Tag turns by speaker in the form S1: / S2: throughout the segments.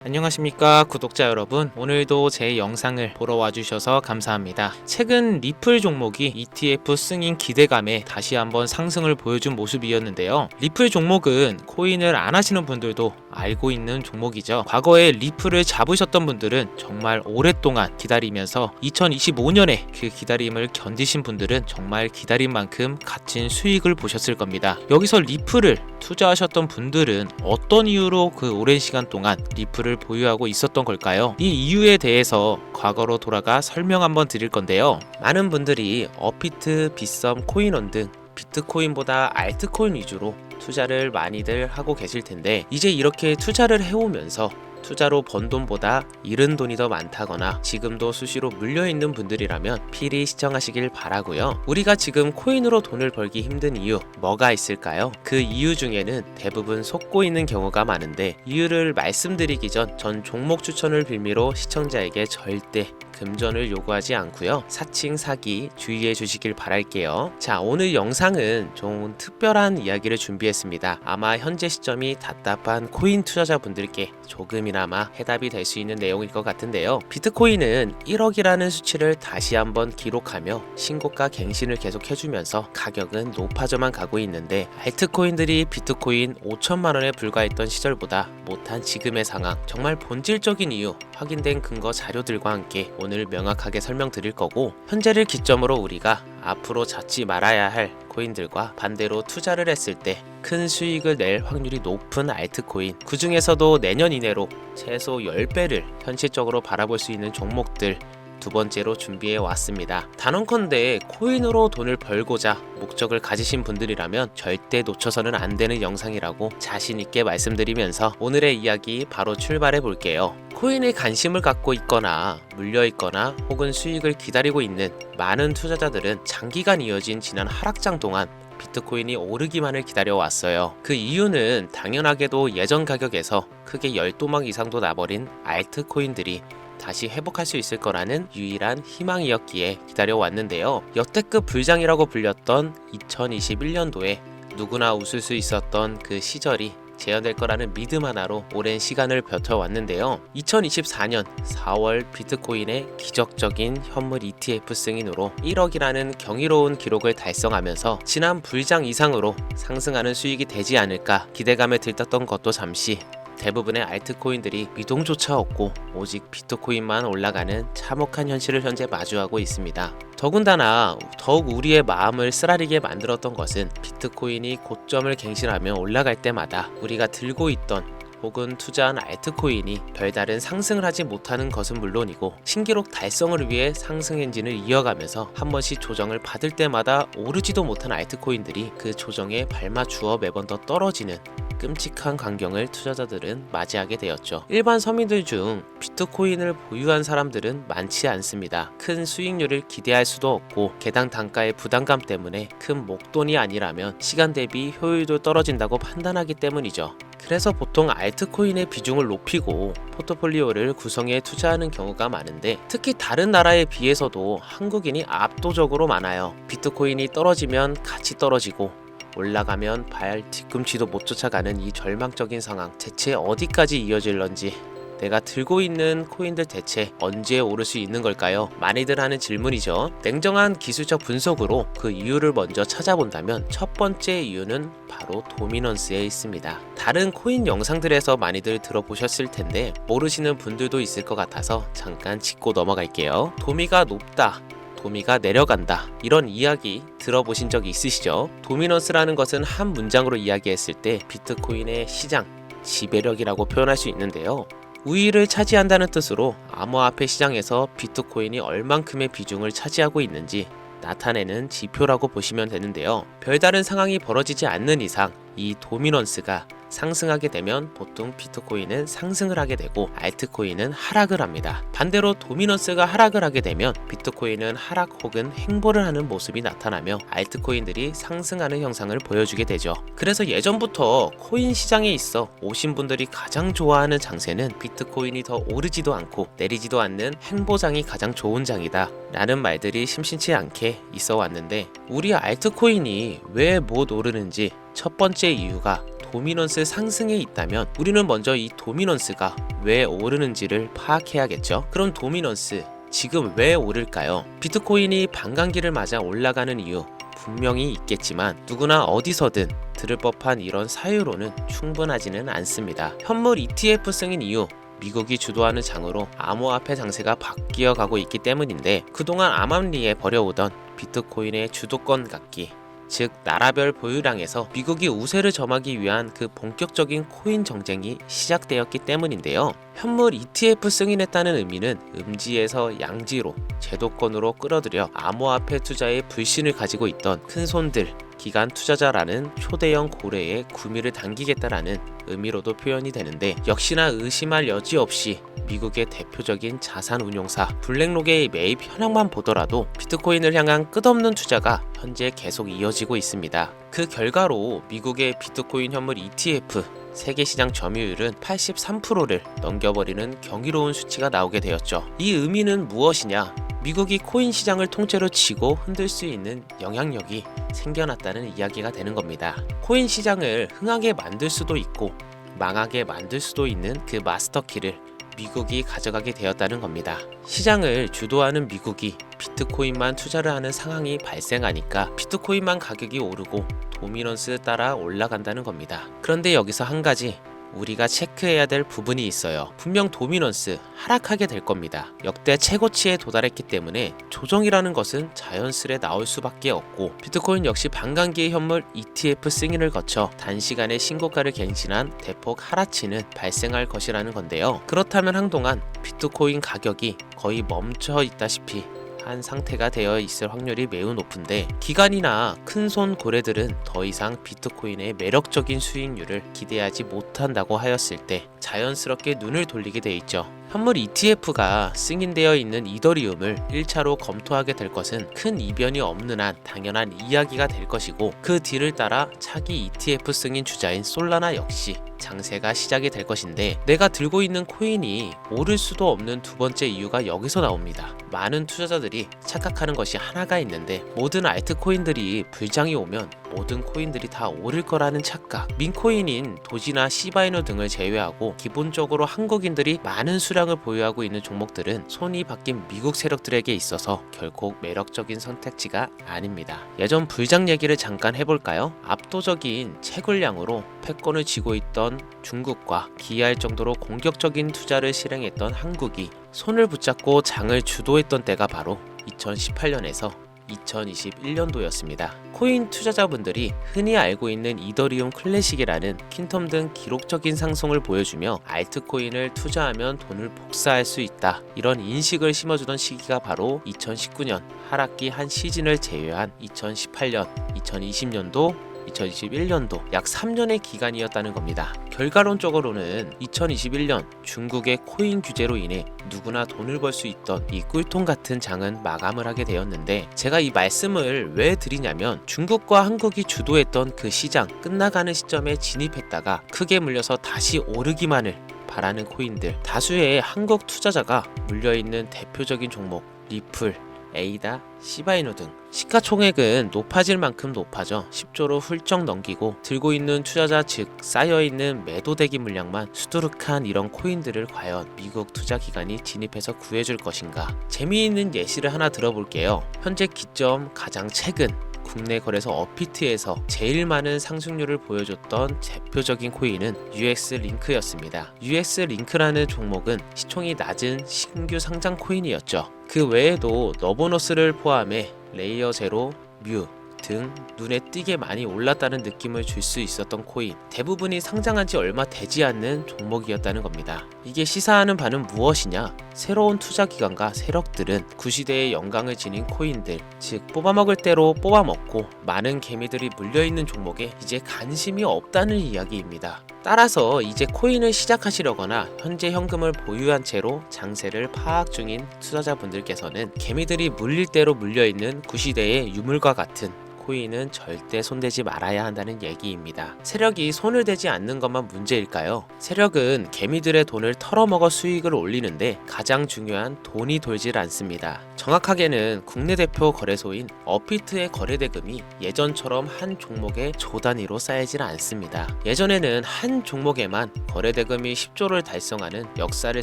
S1: 안녕하십니까 구독자 여러분, 오늘도 제 영상을 보러 와주셔서 감사합니다. 최근 리플 종목이 ETF 승인 기대감에 다시 한번 상승을 보여준 모습이었는데요. 리플 종목은 코인을 안 하시는 분들도 알고 있는 종목이죠. 과거에 리플을 잡으셨던 분들은 정말 오랫동안 기다리면서 2025년에 그 기다림을 견디신 분들은 정말 기다린 만큼 값진 수익을 보셨을 겁니다. 여기서 리플을 투자하셨던 분들은 어떤 이유로 그 오랜 시간 동안 리플을 보유하고 있었던 걸까요? 이 이유에 대해서 과거로 돌아가 설명 한번 드릴 건데요. 많은 분들이 어피트, 빗썸, 코인원 등 비트코인보다 알트코인 위주로 투자를 많이들 하고 계실 텐데, 이제 이렇게 투자를 해오면서 투자로 번 돈보다 잃은 돈이 더 많다거나 지금도 수시로 물려있는 분들이라면 필히 시청하시길 바라고요. 우리가 지금 코인으로 돈을 벌기 힘든 이유 뭐가 있을까요? 그 이유 중에는 대부분 속고 있는 경우가 많은데, 이유를 말씀드리기 전 종목 추천을 빌미로 시청자에게 절대 금전을 요구하지 않고요. 사칭 사기 주의해 주시길 바랄게요. 자, 오늘 영상은 좀 특별한 이야기를 준비했습니다. 아마 현재 시점이 답답한 코인 투자자분들께 조금이나마 해답이 될 수 있는 내용일 것 같은데요. 비트코인은 1억이라는 수치를 다시 한번 기록하며 신고가 갱신을 계속 해주면서 가격은 높아져만 가고 있는데, 알트코인들이 비트코인 5천만 원에 불과했던 시절보다 못한 지금의 상황, 정말 본질적인 이유, 확인된 근거 자료들과 함께 오늘 명확하게 설명드릴 거고, 현재를 기점으로 우리가 앞으로 잡지 말아야 할 코인들과 반대로 투자를 했을 때 큰 수익을 낼 확률이 높은 알트코인, 그 중에서도 내년 이내로 최소 10배를 현실적으로 바라볼 수 있는 종목들 두 번째로 준비해 왔습니다. 단언컨대 코인으로 돈을 벌고자 목적을 가지신 분들이라면 절대 놓쳐서는 안 되는 영상이라고 자신 있게 말씀드리면서 오늘의 이야기 바로 출발해 볼게요. 코인에 관심을 갖고 있거나 물려 있거나 혹은 수익을 기다리고 있는 많은 투자자들은 장기간 이어진 지난 하락장 동안 비트코인이 오르기만을 기다려왔어요. 그 이유는 당연하게도 예전 가격에서 크게 10도막 이상도 나버린 알트코인들이 다시 회복할 수 있을 거라는 유일한 희망이었기에 기다려왔는데요. 역대급 불장이라고 불렸던 2021년도에 누구나 웃을 수 있었던 그 시절이 재현될 거라는 믿음 하나로 오랜 시간을 버텨왔는데요. 2024년 4월 비트코인의 기적적인 현물 ETF 승인으로 1억이라는 경이로운 기록을 달성하면서 지난 불장 이상으로 상승하는 수익이 되지 않을까 기대감에 들떴던 것도 잠시, 대부분의 알트코인들이 미동조차 없고 오직 비트코인만 올라가는 참혹한 현실을 현재 마주하고 있습니다. 더군다나 더욱 우리의 마음을 쓰라리게 만들었던 것은 비트코인이 고점을 갱신하며 올라갈 때마다 우리가 들고 있던 혹은 투자한 알트코인이 별다른 상승을 하지 못하는 것은 물론이고, 신기록 달성을 위해 상승 엔진을 이어가면서 한 번씩 조정을 받을 때마다 오르지도 못한 알트코인들이 그 조정에 발맞추어 매번 더 떨어지는 끔찍한 광경을 투자자들은 맞이하게 되었죠. 일반 서민들 중 비트코인을 보유한 사람들은 많지 않습니다. 큰 수익률을 기대할 수도 없고, 개당 단가의 부담감 때문에 큰 목돈이 아니라면 시간 대비 효율도 떨어진다고 판단하기 때문이죠. 그래서 보통 알트코인의 비중을 높이고 포트폴리오를 구성해 투자하는 경우가 많은데, 특히 다른 나라에 비해서도 한국인이 압도적으로 많아요. 비트코인이 떨어지면 같이 떨어지고 올라가면 발 뒤꿈치도 못 쫓아가는 이 절망적인 상황, 대체 어디까지 이어질런지, 내가 들고 있는 코인들 대체 언제 오를 수 있는 걸까요? 많이들 하는 질문이죠. 냉정한 기술적 분석으로 그 이유를 먼저 찾아본다면 첫 번째 이유는 바로 도미넌스에 있습니다. 다른 코인 영상들에서 많이들 들어보셨을 텐데 모르시는 분들도 있을 것 같아서 잠깐 짚고 넘어갈게요. 도미가 높다, 도미가 내려간다, 이런 이야기 들어보신 적 있으시죠? 도미넌스라는 것은 한 문장으로 이야기했을 때 비트코인의 시장, 지배력이라고 표현할 수 있는데요. 우위를 차지한다는 뜻으로 암호화폐 시장에서 비트코인이 얼만큼의 비중을 차지하고 있는지 나타내는 지표라고 보시면 되는데요. 별다른 상황이 벌어지지 않는 이상 이 도미넌스가 상승하게 되면 보통 비트코인은 상승을 하게 되고 알트코인은 하락을 합니다. 반대로 도미넌스가 하락을 하게 되면 비트코인은 하락 혹은 횡보를 하는 모습이 나타나며 알트코인들이 상승하는 형상을 보여주게 되죠. 그래서 예전부터 코인 시장에 있어 오신 분들이 가장 좋아하는 장세는 비트코인이 더 오르지도 않고 내리지도 않는 횡보장이 가장 좋은 장이다 라는 말들이 심심치 않게 있어 왔는데, 우리 알트코인이 왜 못 오르는지 첫 번째 이유가 도미넌스 상승에 있다면 우리는 먼저 이 도미넌스가 왜 오르는지를 파악해야겠죠. 그럼 도미넌스 지금 왜 오를까요? 비트코인이 반감기를 맞아 올라가는 이유 분명히 있겠지만 누구나 어디서든 들을 법한 이런 사유로는 충분하지는 않습니다. 현물 ETF 승인 이후 미국이 주도하는 장으로 암호화폐 장세가 바뀌어 가고 있기 때문인데 그동안 암암리에 벌여오던 비트코인의 주도권 갖기, 즉 나라별 보유량에서 미국이 우세를 점하기 위한 그 본격적인 코인 정쟁이 시작되었기 때문인데요. 현물 ETF 승인했다는 의미는 음지에서 양지로 제도권으로 끌어들여 암호화폐 투자에 불신을 가지고 있던 큰손들, 기관 투자자라는 초대형 고래의 구미를 당기겠다라는 의미로도 표현이 되는데 역시나 의심할 여지 없이 미국의 대표적인 자산운용사 블랙록의 매입 현황만 보더라도 비트코인을 향한 끝없는 투자가 현재 계속 이어지고 있습니다. 그 결과로 미국의 비트코인 현물 ETF 세계시장 점유율은 83%를 넘겨버리는 경이로운 수치가 나오게 되었죠. 이 의미는 무엇이냐? 미국이 코인 시장을 통째로 쥐고 흔들 수 있는 영향력이 생겨났다는 이야기가 되는 겁니다. 코인 시장을 흥하게 만들 수도 있고 망하게 만들 수도 있는 그 마스터키를 미국이 가져가게 되었다는 겁니다. 시장을 주도하는 미국이 비트코인만 투자를 하는 상황이 발생하니까 비트코인만 가격이 오르고 도미넌스 따라 올라간다는 겁니다. 그런데 여기서 한 가지 우리가 체크해야 될 부분이 있어요. 분명 도미넌스 하락하게 될 겁니다. 역대 최고치에 도달했기 때문에 조정이라는 것은 자연스레 나올 수밖에 없고 비트코인 역시 반감기의 현물 ETF 승인을 거쳐 단시간에 신고가를 갱신한 대폭 하락치는 발생할 것이라는 건데요. 그렇다면 한동안 비트코인 가격이 거의 멈춰 있다시피 한 상태가 되어 있을 확률이 매우 높은데 기관이나 큰손 고래들은 더 이상 비트코인의 매력적인 수익률을 기대하지 못한다고 하였을 때 자연스럽게 눈을 돌리게 돼 있죠. 현물 ETF가 승인되어 있는 이더리움을 1차로 검토하게 될 것은 큰 이변이 없는 한 당연한 이야기가 될 것이고 그 뒤를 따라 차기 ETF 승인 주자인 솔라나 역시 장세가 시작이 될 것인데 내가 들고 있는 코인이 오를 수도 없는 두 번째 이유가 여기서 나옵니다. 많은 투자자들이 착각하는 것이 하나가 있는데 모든 알트코인들이 불장이 오면 모든 코인들이 다 오를 거라는 착각. 민코인인 도지나 시바이누 등을 제외하고 기본적으로 한국인들이 많은 수량을 보유하고 있는 종목들은 손이 바뀐 미국 세력들에게 있어서 결코 매력적인 선택지가 아닙니다. 예전 불장 얘기를 잠깐 해볼까요? 압도적인 채굴량으로 패권을 쥐고 있던 중국과 기이할 정도로 공격적인 투자를 실행했던 한국이 손을 붙잡고 장을 주도했던 때가 바로 2018년에서 2021년도였습니다. 코인 투자자분들이 흔히 알고 있는 이더리움 클래식이라는 킨텀 등 기록적인 상승을 보여주며 알트코인을 투자하면 돈을 복사할 수 있다. 이런 인식을 심어주던 시기가 바로 2019년 하락기 한 시즌을 제외한 2018년, 2020년도 2021년도 약 3년의 기간이었다는 겁니다. 결과론적으로는 2021년 중국의 코인 규제로 인해 누구나 돈을 벌 수 있던 이 꿀통 같은 장은 마감을 하게 되었는데 제가 이 말씀을 왜 드리냐면 중국과 한국이 주도했던 그 시장 끝나가는 시점에 진입했다가 크게 물려서 다시 오르기만을 바라는 코인들 다수의 한국 투자자가 물려있는 대표적인 종목 리플, 에이다, 시바이누 등 시가총액은 높아질 만큼 높아져 10조로 훌쩍 넘기고 들고 있는 투자자 즉 쌓여있는 매도대기 물량만 수두룩한 이런 코인들을 과연 미국 투자기관이 진입해서 구해줄 것인가. 재미있는 예시를 하나 들어볼게요. 현재 기점 가장 최근 국내 거래소 어피트에서 제일 많은 상승률을 보여줬던 대표적인 코인은 UX링크였습니다. UX링크라는 종목은 시총이 낮은 신규 상장 코인이었죠. 그 외에도 너보너스를 포함해 레이어 제로, 뮤 등 눈에 띄게 많이 올랐다는 느낌을 줄 수 있었던 코인 대부분이 상장한 지 얼마 되지 않는 종목이었다는 겁니다. 이게 시사하는 바는 무엇이냐? 새로운 투자기관과 세력들은 구시대의 영광을 지닌 코인들 즉 뽑아먹을 대로 뽑아먹고 많은 개미들이 물려있는 종목에 이제 관심이 없다는 이야기입니다. 따라서 이제 코인을 시작하시려거나 현재 현금을 보유한 채로 장세를 파악 중인 투자자분들께서는 개미들이 물릴 대로 물려있는 구시대의 유물과 같은 코인은 절대 손대지 말아야 한다는 얘기입니다. 세력이 손을 대지 않는 것만 문제일까요? 세력은 개미들의 돈을 털어먹어 수익을 올리는데 가장 중요한 돈이 돌질 않습니다. 정확하게는 국내 대표 거래소인 업비트의 거래대금이 예전처럼 한 종목에 조 단위로 쌓이질 않습니다. 예전에는 한 종목에만 거래대금이 10조를 달성하는 역사를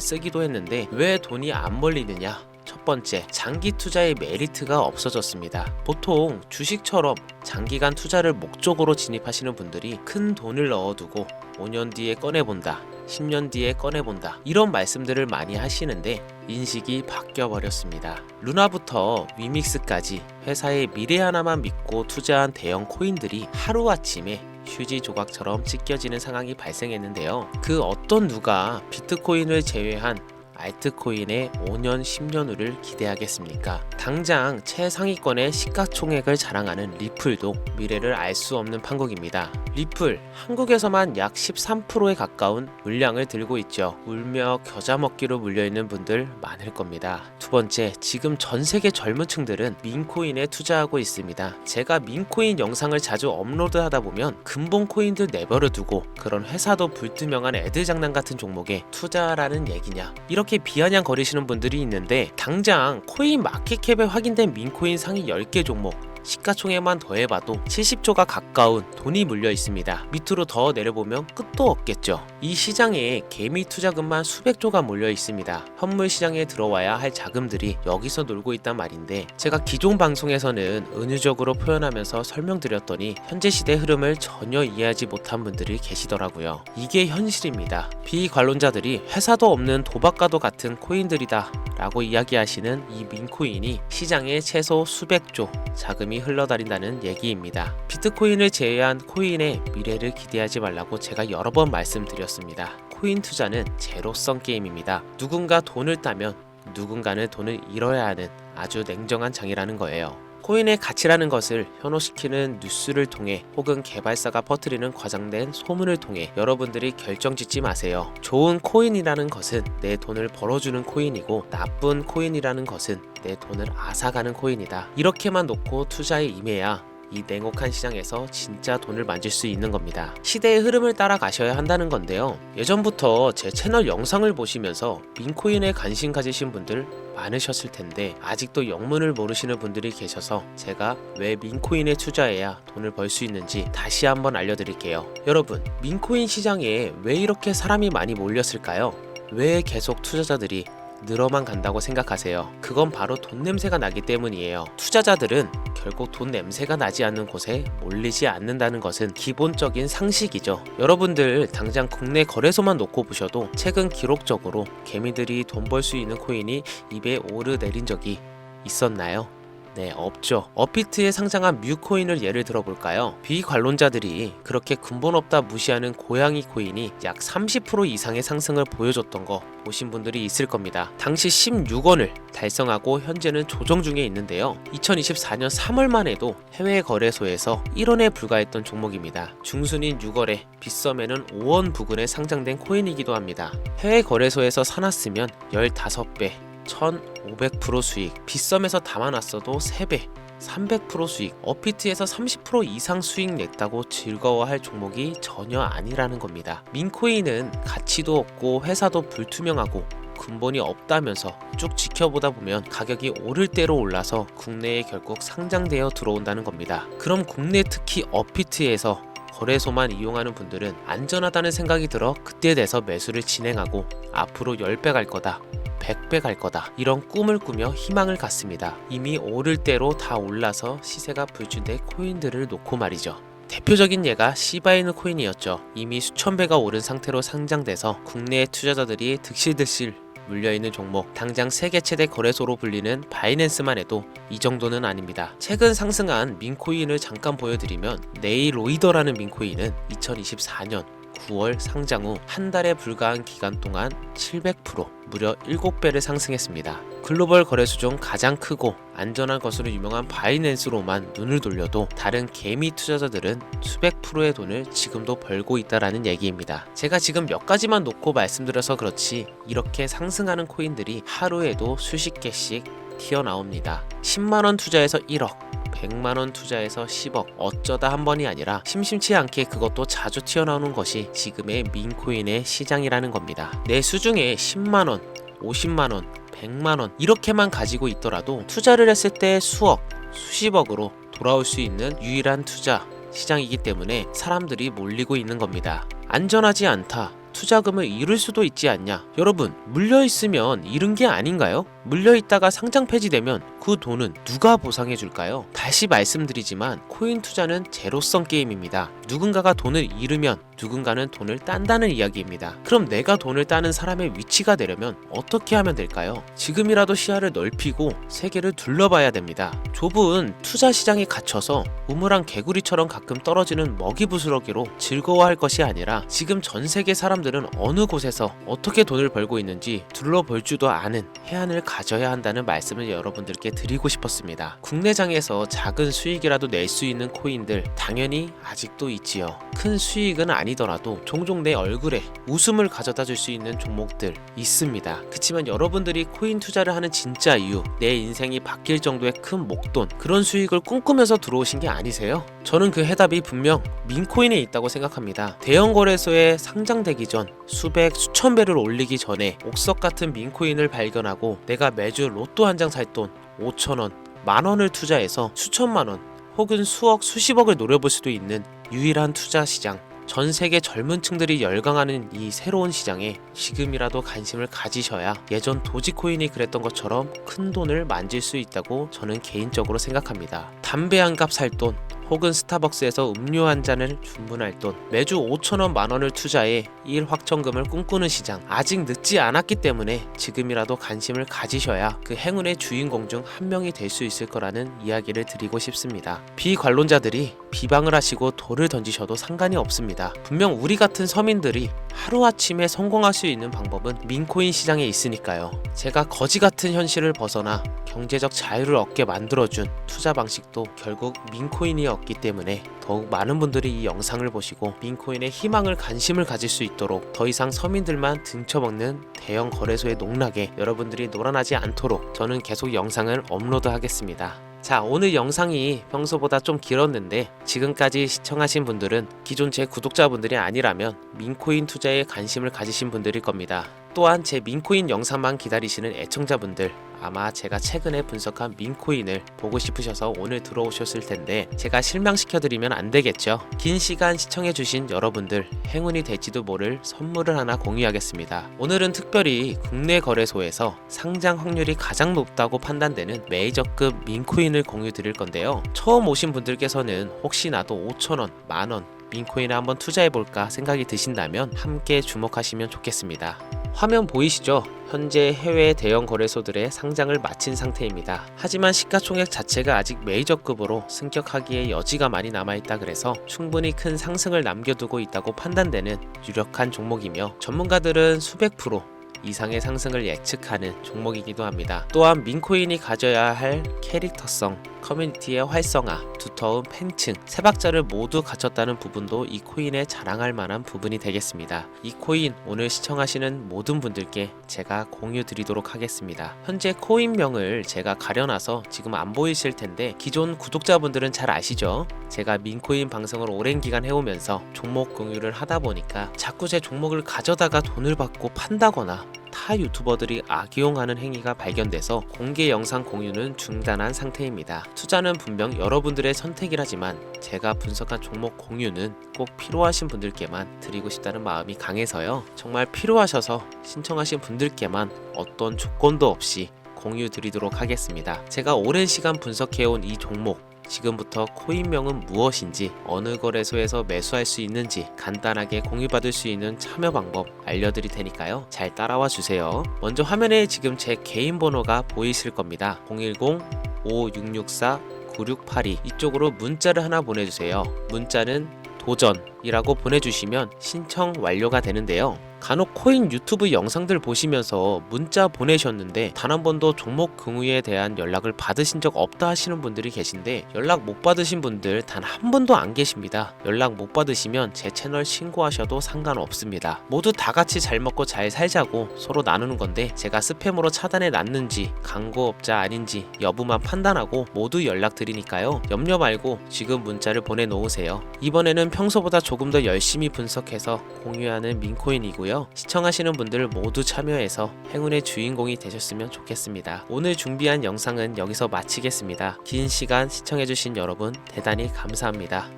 S1: 쓰기도 했는데 왜 돈이 안 몰리느냐? 첫 번째, 장기 투자의 메리트가 없어졌습니다. 보통 주식처럼 장기간 투자를 목적으로 진입하시는 분들이 큰 돈을 넣어두고 5년 뒤에 꺼내본다, 10년 뒤에 꺼내본다 이런 말씀들을 많이 하시는데 인식이 바뀌어버렸습니다. 루나부터 위믹스까지 회사의 미래 하나만 믿고 투자한 대형 코인들이 하루아침에 휴지 조각처럼 찢겨지는 상황이 발생했는데요. 그 어떤 누가 비트코인을 제외한 알트코인의 5년, 10년 후를 기대하겠습니까? 당장 최상위권의 시가총액을 자랑하는 리플도 미래를 알 수 없는 판국입니다. 리플, 한국에서만 약 13%에 가까운 물량을 들고 있죠. 울며 겨자 먹기로 물려있는 분들 많을 겁니다. 두 번째, 지금 전 세계 젊은 층들은 민코인에 투자하고 있습니다. 제가 민코인 영상을 자주 업로드하다 보면 근본 코인들 내버려 두고 그런 회사도 불투명한 애들 장난 같은 종목에 투자라는 얘기냐 이렇게 비아냥거리시는 분들이 있는데 당장 코인 마켓캡에 확인된 민코인 상위 10개 종목 시가총액만 더해봐도 70조가 가까운 돈이 물려 있습니다. 밑으로 더 내려보면 끝도 없겠죠. 이 시장에 개미 투자금만 수백조가 몰려 있습니다. 현물 시장에 들어와야 할 자금들이 여기서 놀고 있단 말인데 제가 기존 방송에서는 은유적으로 표현하면서 설명드렸더니 현재 시대 흐름을 전혀 이해하지 못한 분들이 계시더라고요. 이게 현실입니다. 비관론자들이 회사도 없는 도박과도 같은 코인들이다 라고 이야기하시는 이 민코인이 시장에 최소 수백조 자금이 흘러다닌다는 얘기입니다. 비트코인을 제외한 코인의 미래를 기대하지 말라고 제가 여러 번 말씀드렸습니다. 코인 투자는 제로성 게임입니다. 누군가 돈을 따면 누군가는 돈을 잃어야 하는 아주 냉정한 장이라는 거예요. 코인의 가치라는 것을 현혹시키는 뉴스를 통해 혹은 개발사가 퍼뜨리는 과장된 소문을 통해 여러분들이 결정짓지 마세요. 좋은 코인이라는 것은 내 돈을 벌어주는 코인이고 나쁜 코인이라는 것은 내 돈을 앗아가는 코인이다. 이렇게만 놓고 투자에 임해야 이 냉혹한 시장에서 진짜 돈을 만질 수 있는 겁니다. 시대의 흐름을 따라가셔야 한다는 건데요. 예전부터 제 채널 영상을 보시면서 민코인에 관심 가지신 분들 많으셨을 텐데 아직도 영문을 모르시는 분들이 계셔서 제가 왜 민코인에 투자해야 돈을 벌 수 있는지 다시 한번 알려드릴게요. 여러분, 민코인 시장에 왜 이렇게 사람이 많이 몰렸을까요? 왜 계속 투자자들이 늘어만 간다고 생각하세요? 그건 바로 돈 냄새가 나기 때문이에요. 투자자들은 결국 돈 냄새가 나지 않는 곳에 몰리지 않는다는 것은 기본적인 상식이죠. 여러분들 당장 국내 거래소만 놓고 보셔도 최근 기록적으로 개미들이 돈 벌 수 있는 코인이 입에 오르내린 적이 있었나요? 네, 없죠. 업비트에 상장한 뮤코인을 예를 들어볼까요? 비관론자들이 그렇게 근본 없다 무시하는 고양이 코인이 약 30% 이상의 상승을 보여줬던 거 보신 분들이 있을 겁니다. 당시 16원을 달성하고 현재는 조정 중에 있는데요. 2024년 3월만 해도 해외 거래소에서 1원에 불과했던 종목입니다. 중순인 6월에 빗썸에는 5원 부근에 상장된 코인이기도 합니다. 해외 거래소에서 사놨으면 15배 1500% 수익, 빗썸에서 담아놨어도 3배, 300% 수익, 업비트에서 30% 이상 수익 냈다고 즐거워할 종목이 전혀 아니라는 겁니다. 민코인은 가치도 없고 회사도 불투명하고 근본이 없다면서 쭉 지켜보다 보면 가격이 오를 대로 올라서 국내에 결국 상장되어 들어온다는 겁니다. 그럼 국내 특히 업비트에서 거래소만 이용하는 분들은 안전하다는 생각이 들어 그때 돼서 매수를 진행하고 앞으로 10배 갈 거다, 100배 갈 거다 이런 꿈을 꾸며 희망을 갖습니다. 이미 오를 대로 다 올라서 시세가 불준된 코인들을 놓고 말이죠. 대표적인 예가 시바이누 코인이었죠. 이미 수천 배가 오른 상태로 상장돼서 국내 투자자들이 득실득실 물려있는 종목, 당장 세계 최대 거래소로 불리는 바이낸스만 해도 이 정도는 아닙니다. 최근 상승한 민코인을 잠깐 보여드리면 네이로이더라는 민코인은 2024년 9월 상장 후 한 달에 불과한 기간 동안 700% 무려 7배를 상승했습니다. 글로벌 거래소 중 가장 크고 안전한 것으로 유명한 바이낸스로만 눈을 돌려도 다른 개미 투자자들은 수백 프로의 돈을 지금도 벌고 있다라는 얘기입니다. 제가 지금 몇 가지만 놓고 말씀드려서 그렇지 이렇게 상승하는 코인들이 하루에도 수십 개씩 튀어나옵니다. 10만원 투자해서 1억, 100만원 투자해서 10억, 어쩌다 한 번이 아니라 심심치 않게 그것도 자주 튀어나오는 것이 지금의 민코인의 시장이라는 겁니다. 내 수중에 10만원, 50만원, 100만원 이렇게만 가지고 있더라도 투자를 했을 때 수억, 수십억으로 돌아올 수 있는 유일한 투자 시장이기 때문에 사람들이 몰리고 있는 겁니다. 안전하지 않다. 투자금을 잃을 수도 있지 않냐. 여러분, 물려있으면 잃은 게 아닌가요? 물려있다가 상장 폐지되면 그 돈은 누가 보상해 줄까요? 다시 말씀드리지만 코인 투자는 제로성 게임입니다. 누군가가 돈을 잃으면 누군가는 돈을 딴다는 이야기입니다. 그럼 내가 돈을 따는 사람의 위치가 되려면 어떻게 하면 될까요? 지금이라도 시야를 넓히고 세계를 둘러봐야 됩니다. 좁은 투자 시장에 갇혀서 우물안 개구리처럼 가끔 떨어지는 먹이부스러기로 즐거워할 것이 아니라 지금 전 세계 사람들은 어느 곳에서 어떻게 돈을 벌고 있는지 둘러볼 줄도 아는 해안을 가져야 한다는 말씀을 여러분들께 드리고 싶었습니다. 국내장에서 작은 수익이라도 낼 수 있는 코인들 당연히 아직도 있지요. 큰 수익은 아니더라도 종종 내 얼굴에 웃음을 가져다 줄 수 있는 종목들 있습니다. 그치만 여러분들이 코인 투자를 하는 진짜 이유, 내 인생이 바뀔 정도의 큰 목돈, 그런 수익을 꿈꾸면서 들어오신 게 아니세요? 저는 그 해답이 분명 민코인에 있다고 생각합니다. 대형 거래소에 상장되기 전 수백, 수천 배를 올리기 전에 옥석 같은 민코인을 발견하고 내가 매주 로또 한 장 살 돈 5천원, 만원을 투자해서 수천만원 혹은 수억, 수십억을 노려볼 수도 있는 유일한 투자 시장. 전 세계 젊은 층들이 열광하는 이 새로운 시장에 지금이라도 관심을 가지셔야 예전 도지코인이 그랬던 것처럼 큰 돈을 만질 수 있다고 저는 개인적으로 생각합니다. 담배 한 갑 살 돈, 혹은 스타벅스에서 음료 한 잔을 주문할 돈, 매주 5천원 만원을 투자해 일 확정금을 꿈꾸는 시장, 아직 늦지 않았기 때문에 지금이라도 관심을 가지셔야 그 행운의 주인공 중 한 명이 될 수 있을 거라는 이야기를 드리고 싶습니다. 비관론자들이 비방을 하시고 돌을 던지셔도 상관이 없습니다. 분명 우리 같은 서민들이 하루아침에 성공할 수 있는 방법은 민코인 시장에 있으니까요. 제가 거지 같은 현실을 벗어나 경제적 자유를 얻게 만들어준 투자 방식도 결국 민코인이었기 때문에 더욱 많은 분들이 이 영상을 보시고 민코인의 희망을 관심을 가질 수 있도록 더 이상 서민들만 등쳐먹는 대형 거래소의 농락에 여러분들이 놀아나지 않도록 저는 계속 영상을 업로드하겠습니다. 자, 오늘 영상이 평소보다 좀 길었는데 지금까지 시청하신 분들은 기존 제 구독자분들이 아니라면 민코인 투자에 관심을 가지신 분들일 겁니다. 또한 제 민코인 영상만 기다리시는 애청자분들, 아마 제가 최근에 분석한 민코인을 보고 싶으셔서 오늘 들어오셨을 텐데 제가 실망시켜드리면 안 되겠죠. 긴 시간 시청해주신 여러분들 행운이 될지도 모를 선물을 하나 공유하겠습니다. 오늘은 특별히 국내 거래소에서 상장 확률이 가장 높다고 판단되는 메이저급 민코인을 공유 드릴 건데요. 처음 오신 분들께서는 혹시 나도 5천원, 만원 민코인에 한번 투자해볼까 생각이 드신다면 함께 주목하시면 좋겠습니다. 화면 보이시죠? 현재 해외 대형 거래소들의 상장을 마친 상태입니다. 하지만 시가총액 자체가 아직 메이저급으로 승격하기에 여지가 많이 남아있다 그래서 충분히 큰 상승을 남겨두고 있다고 판단되는 유력한 종목이며 전문가들은 수백 프로 이상의 상승을 예측하는 종목이기도 합니다. 또한 민코인이 가져야 할 캐릭터성, 커뮤니티의 활성화, 두터운 팬층, 세 박자를 모두 갖췄다는 부분도 이 코인에 자랑할 만한 부분이 되겠습니다. 이 코인 오늘 시청하시는 모든 분들께 제가 공유 드리도록 하겠습니다. 현재 코인명을 제가 가려놔서 지금 안 보이실 텐데 기존 구독자분들은 잘 아시죠? 제가 민코인 방송을 오랜 기간 해오면서 종목 공유를 하다 보니까 자꾸 제 종목을 가져다가 돈을 받고 판다거나 타 유튜버들이 악용하는 행위가 발견돼서 공개 영상 공유는 중단한 상태입니다. 투자는 분명 여러분들의 선택이라지만 제가 분석한 종목 공유는 꼭 필요하신 분들께만 드리고 싶다는 마음이 강해서요. 정말 필요하셔서 신청하신 분들께만 어떤 조건도 없이 공유 드리도록 하겠습니다. 제가 오랜 시간 분석해온 이 종목, 지금부터 코인명은 무엇인지, 어느 거래소에서 매수할 수 있는지 간단하게 공유받을 수 있는 참여 방법 알려드릴 테니까요. 잘 따라와 주세요. 먼저 화면에 지금 제 개인 번호가 보이실 겁니다. 010-5664-9682 이쪽으로 문자를 하나 보내주세요. 문자는 도전이라고 보내주시면 신청 완료가 되는데요. 간혹 코인 유튜브 영상들 보시면서 문자 보내셨는데 단 한 번도 종목 긍유에 대한 연락을 받으신 적 없다 하시는 분들이 계신데, 연락 못 받으신 분들 단 한 번도 안 계십니다. 연락 못 받으시면 제 채널 신고하셔도 상관없습니다. 모두 다 같이 잘 먹고 잘 살자고 서로 나누는 건데, 제가 스팸으로 차단해 놨는지 광고업자 아닌지 여부만 판단하고 모두 연락드리니까요. 염려 말고 지금 문자를 보내놓으세요. 이번에는 평소보다 조금 더 열심히 분석해서 공유하는 민코인이고요. 시청하시는 분들 모두 참여해서 행운의 주인공이 되셨으면 좋겠습니다. 오늘 준비한 영상은 여기서 마치겠습니다. 긴 시간 시청해주신 여러분 대단히 감사합니다.